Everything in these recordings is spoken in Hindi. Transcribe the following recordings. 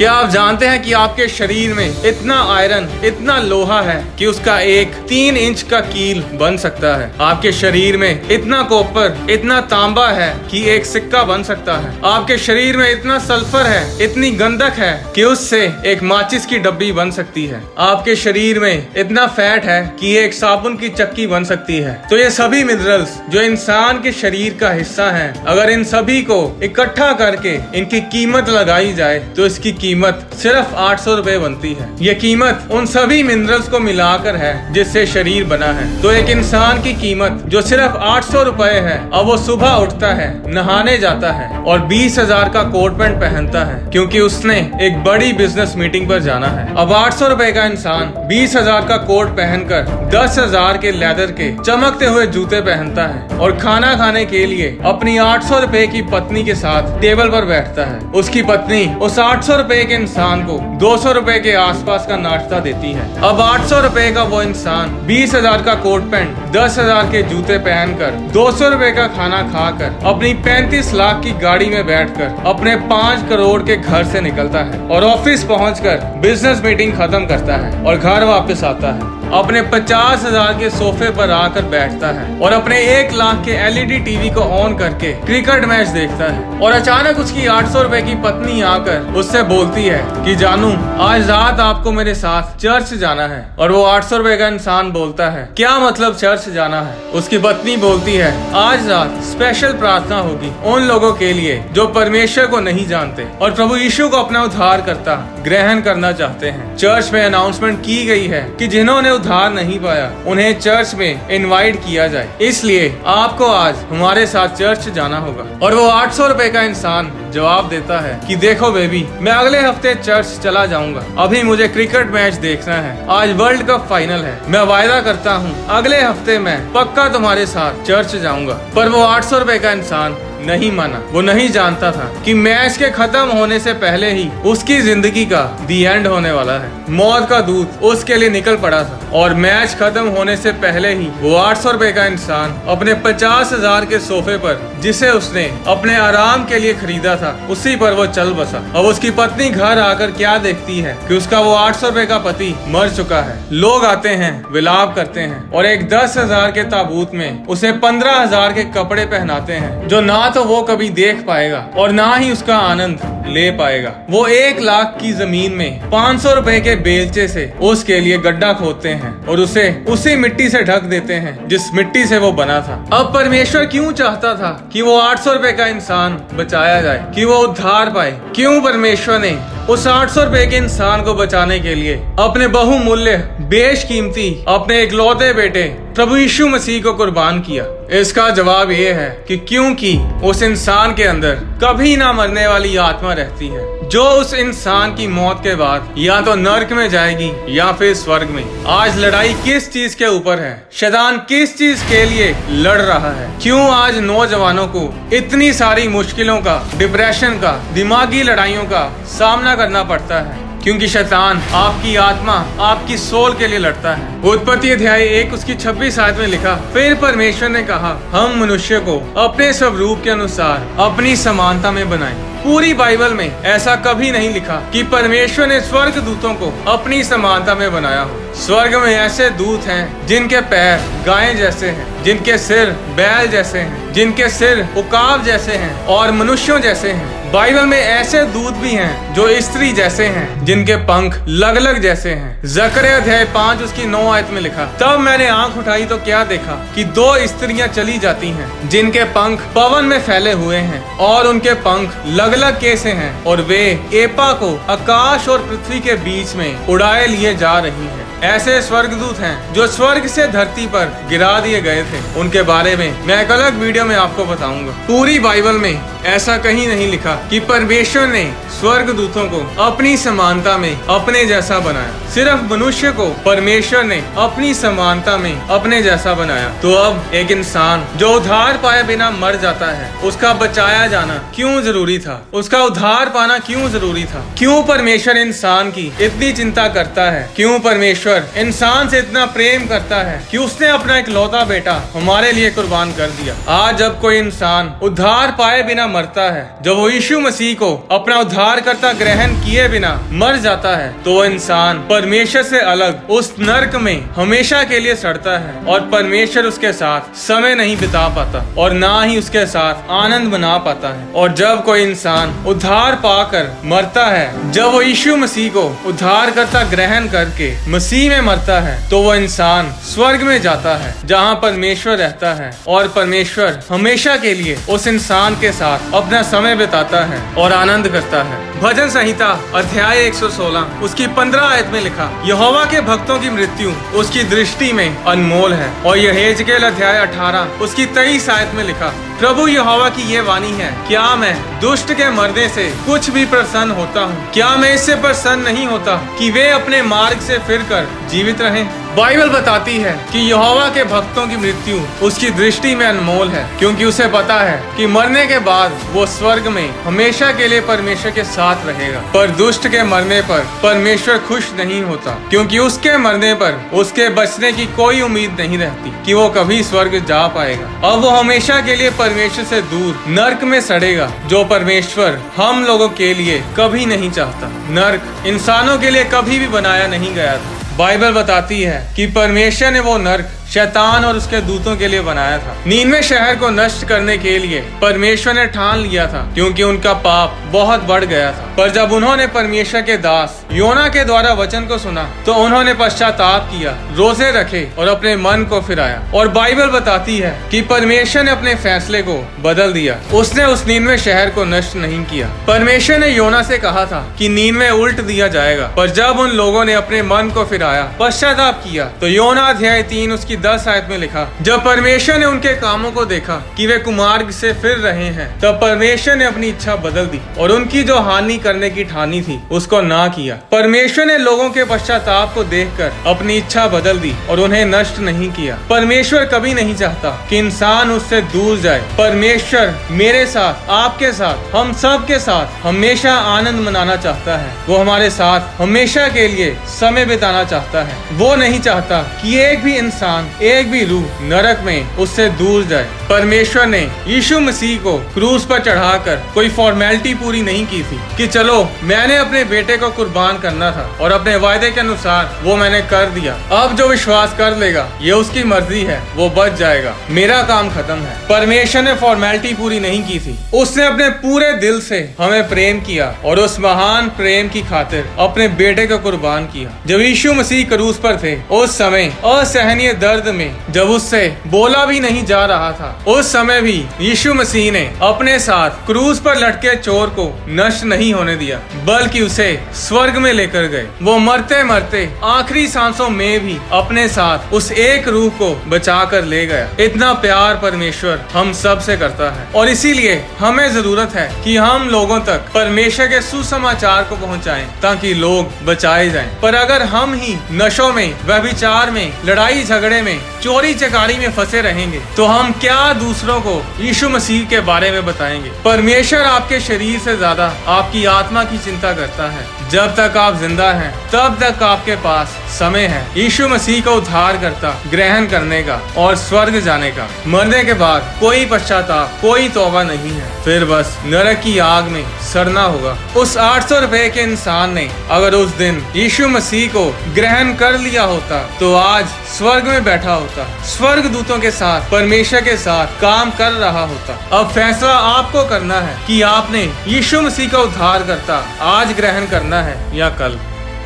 क्या आप जानते हैं कि आपके शरीर में इतना आयरन, इतना लोहा है कि उसका एक 3 इंच का कील बन सकता है। आपके शरीर में इतना कॉपर, इतना तांबा है कि एक सिक्का बन सकता है। आपके शरीर में इतना सल्फर है, इतनी गंधक है कि उससे एक माचिस की डब्बी बन सकती है। आपके शरीर में इतना फैट है कि एक साबुन की चक्की बन सकती है। तो ये सभी मिनरल्स जो इंसान के शरीर का हिस्सा हैं, अगर इन सभी को इकट्ठा करके इनकी कीमत लगाई जाए तो इसकी कीमत सिर्फ 800 रुपए बनती है। ये कीमत उन सभी मिनरल्स को मिलाकर है जिससे शरीर बना है। तो एक इंसान की कीमत जो सिर्फ 800 रुपए है, अब वो सुबह उठता है, नहाने जाता है और 20,000 का कोट पैंट पहनता है क्योंकि उसने एक बड़ी बिजनेस मीटिंग पर जाना है। अब 800 रुपए का इंसान 20,000 का कोट पहनकर 10,000 के लेदर के चमकते हुए जूते पहनता है और खाना खाने के लिए अपनी 800 रुपए की पत्नी के साथ टेबल पर बैठता है। उसकी पत्नी उस 800 रुपए के इंसान को 200 रुपए के आसपास का नाश्ता देती है। अब 800 रुपए का वो इंसान 20,000 का कोट पैंट, 10,000 के जूते पहनकर, 200 रुपए का खाना खाकर, अपनी 35 लाख की गाड़ी में बैठकर अपने 5 करोड़ के घर से निकलता है और ऑफिस पहुंचकर बिजनेस मीटिंग खत्म करता है और घर वापस आता है। अपने 50,000 के सोफे पर आकर बैठता है और अपने 1 लाख के LED टीवी को ऑन करके क्रिकेट मैच देखता है और अचानक उसकी 800 रुपए की पत्नी आकर उससे बोलती है कि जानू, आज रात आपको मेरे साथ चर्च जाना है। और वो 800 रुपए का इंसान बोलता है, क्या मतलब चर्च जाना है? उसकी पत्नी बोलती है, आज रात स्पेशल प्रार्थना होगी उन लोगों के लिए जो परमेश्वर को नहीं जानते और प्रभु यीशु को अपना उद्धारकर्ता ग्रहण करना चाहते हैं। चर्च में अनाउंसमेंट की गई है कि जिन्होंने उद्धार नहीं पाया उन्हें चर्च में इनवाइट किया जाए, इसलिए आपको आज हमारे साथ चर्च जाना होगा। और वो 800 रुपए का इंसान जवाब देता है कि देखो बेबी, मैं अगले हफ्ते चर्च चला जाऊंगा, अभी मुझे क्रिकेट मैच देखना है, आज वर्ल्ड कप फाइनल है, मैं वायदा करता हूँ अगले हफ्ते मैं पक्का तुम्हारे साथ चर्च जाऊंगा। पर वो 800 रुपए का इंसान नहीं माना। वो नहीं जानता था कि मैच के खत्म होने से पहले ही उसकी जिंदगी का दी एंड होने वाला है। मौत का दूत उसके लिए निकल पड़ा था और मैच खत्म होने से पहले ही वो 800 रुपए का इंसान अपने 50,000 के सोफे पर, जिसे उसने अपने आराम के लिए खरीदा था, उसी पर वो चल बसा। अब उसकी पत्नी घर आकर क्या देखती है कि उसका वो 800 रुपए का पति मर चुका है। लोग आते हैं, विलाप करते हैं और एक 10,000 के ताबूत में उसे 15,000 के कपड़े पहनाते हैं जो ना तो वो कभी देख पाएगा और ना ही उसका आनंद ले पाएगा। वो 1 लाख की जमीन में 500 रुपए के बेलचे से उसके लिए गड्ढा खोदते हैं और उसे उसी मिट्टी से ढक देते हैं जिस मिट्टी से वो बना था। अब परमेश्वर क्यों चाहता था कि वो 800 रुपए का इंसान बचाया जाए, कि वो उद्धार पाए? क्यों परमेश्वर ने उस 800 रुपए के इंसान को बचाने के लिए अपने बहुमूल्य, बेशकीमती, अपने इकलौते बेटे प्रभु यीशु मसीह को कुर्बान किया? इसका जवाब ये है कि क्योंकि उस इंसान के अंदर कभी ना मरने वाली आत्मा रहती है जो उस इंसान की मौत के बाद या तो नर्क में जाएगी या फिर स्वर्ग में। आज लड़ाई किस चीज के ऊपर है? शैतान किस चीज के लिए लड़ रहा है? क्यों आज नौजवानों को इतनी सारी मुश्किलों का, डिप्रेशन का, दिमागी लड़ाइयों का सामना करना पड़ता है? क्योंकि शैतान आपकी आत्मा, आपकी सोल के लिए लड़ता है। उत्पत्ति अध्याय 1 उसकी 26 आयत में लिखा, फिर परमेश्वर ने कहा, हम मनुष्य को अपने स्वरूप के अनुसार अपनी समानता में बनाएं। पूरी बाइबल में ऐसा कभी नहीं लिखा कि परमेश्वर ने स्वर्ग दूतों को अपनी समानता में बनाया हो। स्वर्ग में ऐसे दूत हैं जिनके पैर गाय जैसे हैं, जिनके सिर बैल जैसे हैं, जिनके सिर उकाब जैसे हैं और मनुष्यों जैसे हैं। बाइबल में ऐसे दूत भी हैं जो स्त्री जैसे हैं, जिनके पंख लगलग जैसे हैं। जकरिया अध्याय 5 उसकी 9 आयत में लिखा, तब मैंने आंख उठाई तो क्या देखा कि 2 स्त्रियां चली जाती हैं जिनके पंख पवन में फैले हुए हैं और उनके पंख लगलग कैसे हैं और वे एपा को आकाश और पृथ्वी के बीच में उड़ाए लिए जा रही हैं। ऐसे स्वर्गदूत हैं जो स्वर्ग से धरती पर गिरा दिए गए थे। उनके बारे में मैं एक अलग वीडियो में आपको बताऊंगा। पूरी बाइबल में ऐसा कहीं नहीं लिखा कि परमेश्वर ने स्वर्गदूतों को अपनी समानता में अपने जैसा बनाया। सिर्फ मनुष्य को परमेश्वर ने अपनी समानता में अपने जैसा बनाया। तो अब एक इंसान जो उद्धार पाए बिना मर जाता है, उसका बचाया जाना क्यों जरूरी था? उसका उद्धार पाना क्यों जरूरी था? क्यों परमेश्वर इंसान की इतनी चिंता करता है? क्यों परमेश्वर परमेश्वर इंसान से इतना प्रेम करता है कि उसने अपना इकलौता बेटा हमारे लिए कुर्बान कर दिया। आज जब कोई इंसान उद्धार पाए बिना मरता है, जब वो यीशु मसीह को अपना उद्धारकर्ता ग्रहण किए बिना मर जाता है, तो वो इंसान परमेश्वर से अलग उस नर्क में हमेशा के लिए सड़ता है और परमेश्वर उसके साथ समय नहीं बिता पाता और ना ही उसके साथ आनंद मना पाता है। और जब कोई इंसान उद्धार पाकर मरता है, जब वो यीशु मसीह को उद्धारकर्ता ग्रहण करके मसीह में मरता है, तो वो इंसान स्वर्ग में जाता है जहाँ परमेश्वर रहता है और परमेश्वर हमेशा के लिए उस इंसान के साथ अपना समय बिताता है और आनंद करता है। भजन संहिता अध्याय 116 उसकी 15 आयत में लिखा, यहोवा के भक्तों की मृत्यु उसकी दृष्टि में अनमोल है। और यहेजकेल अध्याय 18 उसकी 23 आयत में लिखा, प्रभु यहोवा की ये वाणी है, क्या मैं दुष्ट के मरने से कुछ भी प्रसन्न होता हूँ? क्या मैं इससे प्रसन्न नहीं होता कि वे अपने मार्ग से फिरकर जीवित रहें? बाइबल बताती है कि यहोवा के भक्तों की मृत्यु उसकी दृष्टि में अनमोल है, क्योंकि उसे पता है कि मरने के बाद वो स्वर्ग में हमेशा के लिए परमेश्वर के साथ रहेगा। पर दुष्ट के मरने पर परमेश्वर खुश नहीं होता, क्योंकि उसके मरने पर उसके बचने की कोई उम्मीद नहीं रहती कि वो कभी स्वर्ग जा पाएगा। अब वो हमेशा के लिए परमेश्वर से दूर नर्क में सड़ेगा, जो परमेश्वर हम लोगों के लिए कभी नहीं चाहता। नर्क इंसानों के लिए कभी भी बनाया नहीं गया था। बाइबल बताती है कि परमेश्वर ने वो नर्क शैतान और उसके दूतों के लिए बनाया था। नीनवे शहर को नष्ट करने के लिए परमेश्वर ने ठान लिया था, क्योंकि उनका पाप बहुत बढ़ गया था। पर जब उन्होंने परमेश्वर के दास योना के द्वारा वचन को सुना, तो उन्होंने पश्चाताप किया, रोजे रखे और अपने मन को फिराया। और बाइबल बताती है कि परमेश्वर ने अपने फैसले को बदल दिया। उसने उस नीनवे शहर को नष्ट नहीं किया। परमेश्वर ने योना से कहा था कि नीनवे उल्ट दिया जाएगा, पर जब उन लोगों ने अपने मन को फिराया, पश्चाताप किया, तो योना अध्याय 3 उसकी 10 आयत में लिखा, जब परमेश्वर ने उनके कामों को देखा कि वे कुमार्ग से फिर रहे हैं, तब परमेश्वर ने अपनी इच्छा बदल दी और उनकी जो हानि करने की ठानी थी उसको ना किया। परमेश्वर ने लोगों के पश्चाताप को देखकर अपनी इच्छा बदल दी और उन्हें नष्ट नहीं किया। परमेश्वर कभी नहीं चाहता कि इंसान उससे दूर जाए। परमेश्वर मेरे साथ, आपके साथ, हम सब के साथ हमेशा आनंद मनाना चाहता है। वो हमारे साथ हमेशा के लिए समय बिताना चाहता है। वो नहीं चाहता कि एक भी इंसान, एक भी रूह नरक में उससे दूर जाए। परमेश्वर ने यीशु मसीह को क्रूस पर चढ़ाकर कोई फॉर्मेलिटी पूरी नहीं की थी कि चलो मैंने अपने बेटे को कुर्बान करना था और अपने वायदे के अनुसार वो मैंने कर दिया, अब जो विश्वास कर लेगा ये उसकी मर्जी है, वो बच जाएगा, मेरा काम खत्म है। परमेश्वर ने फॉर्मेलिटी पूरी नहीं की थी। उसने अपने पूरे दिल से हमें प्रेम किया और उस महान प्रेम की खातिर अपने बेटे को कुर्बान किया। जब यीशु मसीह क्रूस पर थे, उस समय असहनीय दर्द में जब उससे बोला भी नहीं जा रहा था, उस समय भी यीशु मसीह ने अपने साथ क्रूस पर लटके चोर को नष्ट नहीं होने दिया, बल्कि उसे स्वर्ग में लेकर गए। वो मरते मरते आखिरी सांसों में भी अपने साथ उस एक रूह को बचा कर ले गया। इतना प्यार परमेश्वर हम सब से करता है और इसीलिए हमें जरूरत है कि हम लोगों तक परमेश्वर के सुसमाचार को पहुंचाएं, ताकि लोग बचाए जाएं। पर अगर हम ही नशों में, व्यभिचार में, लड़ाई झगड़े में, चोरी चकारी में फंसे रहेंगे, तो हम क्या दूसरों को यीशु मसीह के बारे में बताएंगे? परमेश्वर आपके शरीर से ज्यादा आपकी आत्मा की चिंता करता है। जब तक आप जिंदा हैं, तब तक आपके पास समय है यीशु मसीह का उद्धार करता ग्रहण करने का और स्वर्ग जाने का। मरने के बाद कोई पश्चाताप, कोई तौबा नहीं है, फिर बस नरक की आग में सड़ना होगा। उस 800 रुपए के इंसान ने अगर उस दिन यीशु मसीह को ग्रहण कर लिया होता, तो आज स्वर्ग में बैठा होता, स्वर्ग दूतों के साथ, परमेश्वर के साथ काम कर रहा होता। अब फैसला आपको करना है कि आपने यीशु मसीह का उद्धार करता आज ग्रहण करना है या कल।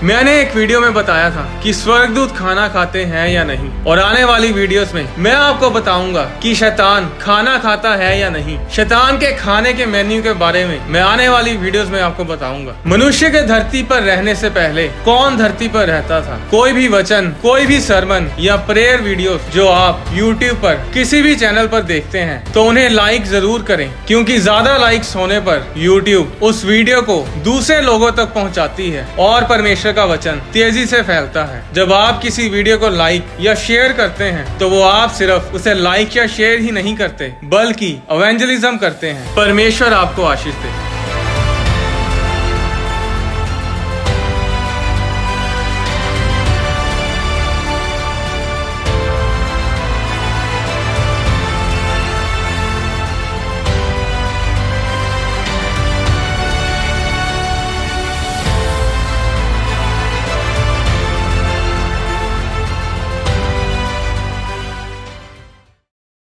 मैंने एक वीडियो में बताया था कि स्वर्गदूत खाना खाते हैं या नहीं, और आने वाली वीडियोस में मैं आपको बताऊंगा कि शैतान खाना खाता है या नहीं। शैतान के खाने के मेन्यू के बारे में मैं आने वाली वीडियोस में आपको बताऊंगा। मनुष्य के धरती पर रहने से पहले कौन धरती पर रहता था? कोई भी वचन, कोई भी सरमन या प्रेयर वीडियोस जो आप यूट्यूब पर किसी भी चैनल पर देखते हैं, तो उन्हें लाइक जरूर करें, क्योंकि ज्यादा लाइक्स होने पर यूट्यूब उस वीडियो को दूसरे लोगों तक पहुँचाती है और परमेश्वर का वचन तेजी से फैलता है। जब आप किसी वीडियो को लाइक या शेयर करते हैं, तो वो आप सिर्फ उसे लाइक या शेयर ही नहीं करते, बल्कि इवेंजलिज्म करते हैं। परमेश्वर आपको आशीष दे।